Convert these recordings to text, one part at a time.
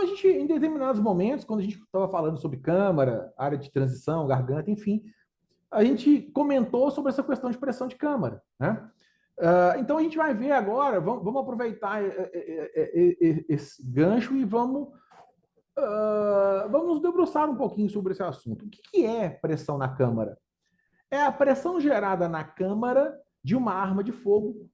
Então, a gente, em determinados momentos, quando a gente estava falando sobre câmara, área de transição, garganta, enfim, a gente comentou sobre essa questão de pressão de câmara, né? Então, a gente vai ver agora, vamos aproveitar esse gancho e vamos nos debruçar um pouquinho sobre esse assunto. O que é pressão na câmara? É a pressão gerada na câmara de uma arma de fogo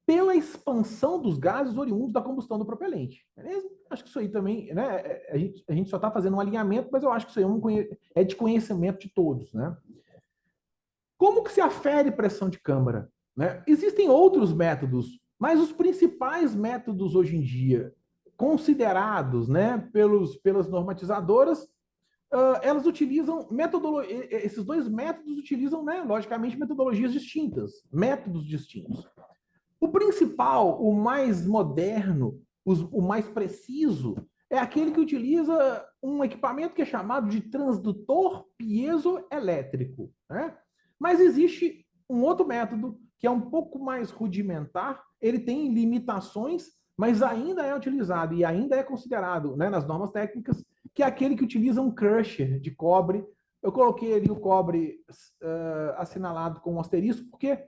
pela expansão dos gases oriundos da combustão do propelente. Beleza? Acho que isso aí também, né? A gente só está fazendo um alinhamento, mas eu acho que isso aí é de conhecimento de todos, né? Como que se afere pressão de câmara? Né? Existem outros métodos, mas os principais métodos hoje em dia, considerados, né, pelas normatizadoras, elas utilizam esses dois métodos utilizam, né, logicamente, metodologias distintas, métodos distintos. O principal, o mais moderno, o mais preciso, é aquele que utiliza um equipamento que é chamado de transdutor piezoelétrico. Né? Mas existe um outro método que é um pouco mais rudimentar, ele tem limitações, mas ainda é utilizado e ainda é considerado, né, nas normas técnicas, que é aquele que utiliza um crusher de cobre. Eu coloquei ali o cobre assinalado com um asterisco, porque,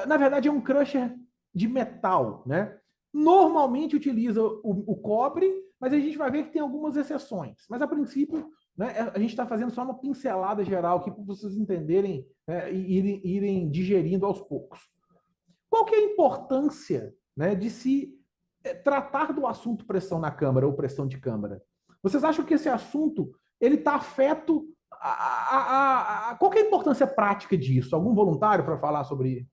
na verdade, é um crusher de metal, né? Normalmente utiliza o cobre, mas a gente vai ver que tem algumas exceções. Mas, a princípio, né, a gente está fazendo só uma pincelada geral aqui para vocês entenderem, né, e irem digerindo aos poucos. Qual que é a importância, né, de se tratar do assunto pressão na câmara ou pressão de câmara? Vocês acham que esse assunto ele está afeto qual que é a importância prática disso? Algum voluntário para falar sobre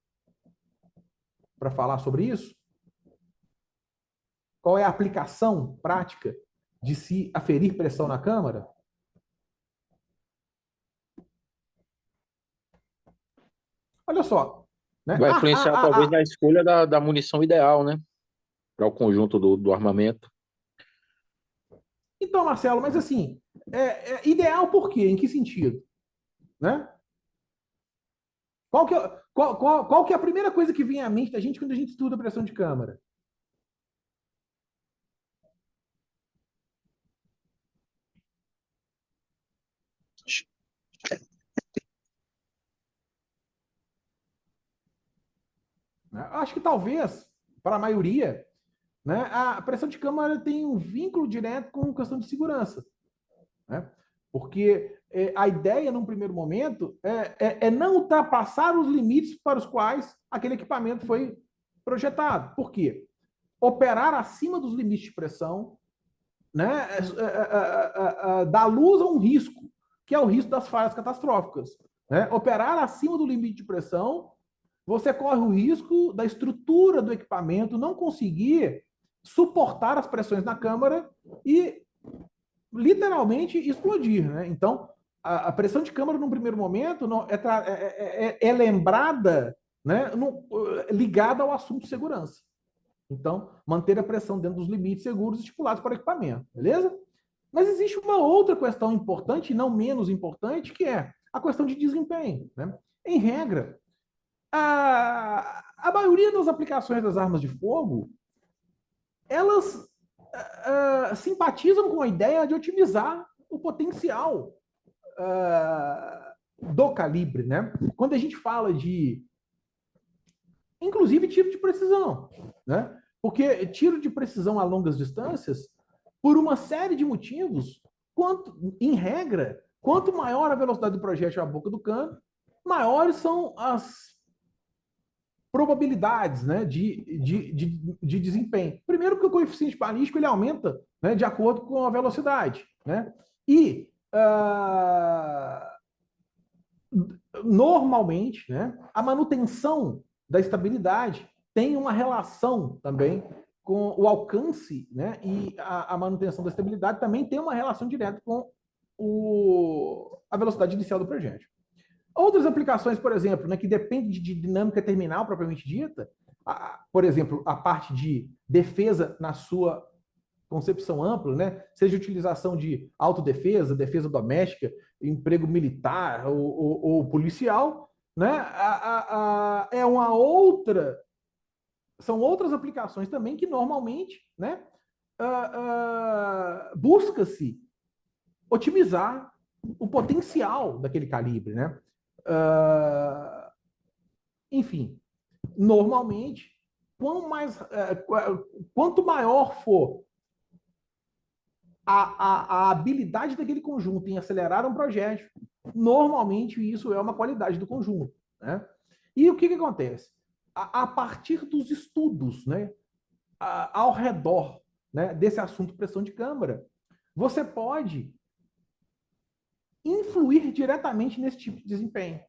isso? Qual é a aplicação prática de se aferir pressão na câmara? Olha só, né? Vai influenciar talvez na escolha da munição ideal, né? Para o conjunto do armamento. Então, Marcelo, mas assim, ideal por quê? Em que sentido? Né? Qual que é a primeira coisa que vem à mente da gente quando a gente estuda pressão de câmara? Né? Acho que talvez, para a maioria, né, a pressão de câmara tem um vínculo direto com questão de segurança. Né? Porque a ideia, num primeiro momento, é não ultrapassar os limites para os quais aquele equipamento foi projetado. Por quê? Operar acima dos limites de pressão, né, dá luz a um risco, que é o risco das falhas catastróficas. Né? Operar acima do limite de pressão, você corre o risco da estrutura do equipamento não conseguir suportar as pressões na câmara e literalmente explodir. Né? Então, a pressão de câmara, num primeiro momento, é lembrada, né, ligada ao assunto de segurança. Então, manter a pressão dentro dos limites seguros estipulados para o equipamento, beleza? Mas existe uma outra questão importante, e não menos importante, que é a questão de desempenho. Né? Em regra, a maioria das aplicações das armas de fogo, elas simpatizam com a ideia de otimizar o potencial do calibre. Né? Quando a gente fala de, inclusive, tiro de precisão, né? Porque tiro de precisão a longas distâncias, por uma série de motivos, em regra, quanto maior a velocidade do projétil à boca do cano, maiores são as probabilidades, né, de desempenho. Primeiro, porque o coeficiente balístico ele aumenta, né, de acordo com a velocidade. Né? E, normalmente, né, a manutenção da estabilidade tem uma relação também com o alcance, né, e a manutenção da estabilidade também tem uma relação direta com a velocidade inicial do projétil. Outras aplicações, por exemplo, né, que dependem de dinâmica terminal propriamente dita, por exemplo, a parte de defesa na sua concepção ampla, né, seja utilização de autodefesa, defesa doméstica, emprego militar ou policial, né, é uma outra, são outras aplicações também que normalmente, né, busca-se otimizar o potencial daquele calibre, né? Enfim, normalmente, quanto maior for a habilidade daquele conjunto em acelerar um projétil, normalmente isso é uma qualidade do conjunto, né? E o que acontece? A partir dos estudos, né, ao redor, né, desse assunto pressão de câmara, você pode influir diretamente nesse tipo de desempenho.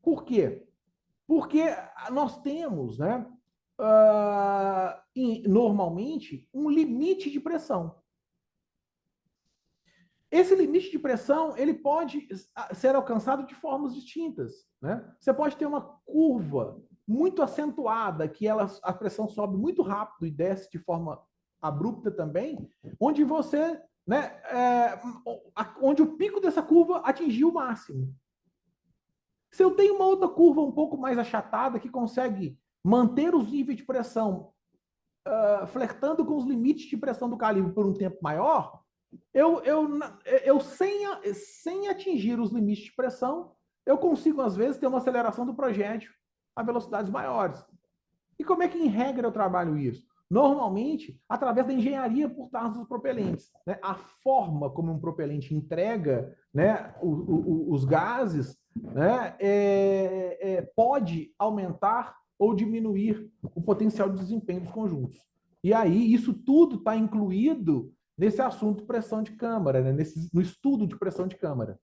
Por quê? Porque nós temos, né, normalmente, um limite de pressão. Esse limite de pressão ele pode ser alcançado de formas distintas, né? Você pode ter uma curva muito acentuada, que a pressão sobe muito rápido e desce de forma abrupta também, onde você, né, onde o pico dessa curva atingiu o máximo. Se eu tenho uma outra curva um pouco mais achatada que consegue manter os níveis de pressão flertando com os limites de pressão do calibre por um tempo maior, eu sem atingir os limites de pressão, eu consigo, às vezes, ter uma aceleração do projétil a velocidades maiores. E como é que, em regra, eu trabalho isso? Normalmente, através da engenharia por trás dos propelentes. Né? A forma como um propelente entrega, né, os gases, né, pode aumentar ou diminuir o potencial de desempenho dos conjuntos. E aí, isso tudo está incluído nesse assunto pressão de câmara, né? No estudo de pressão de câmara.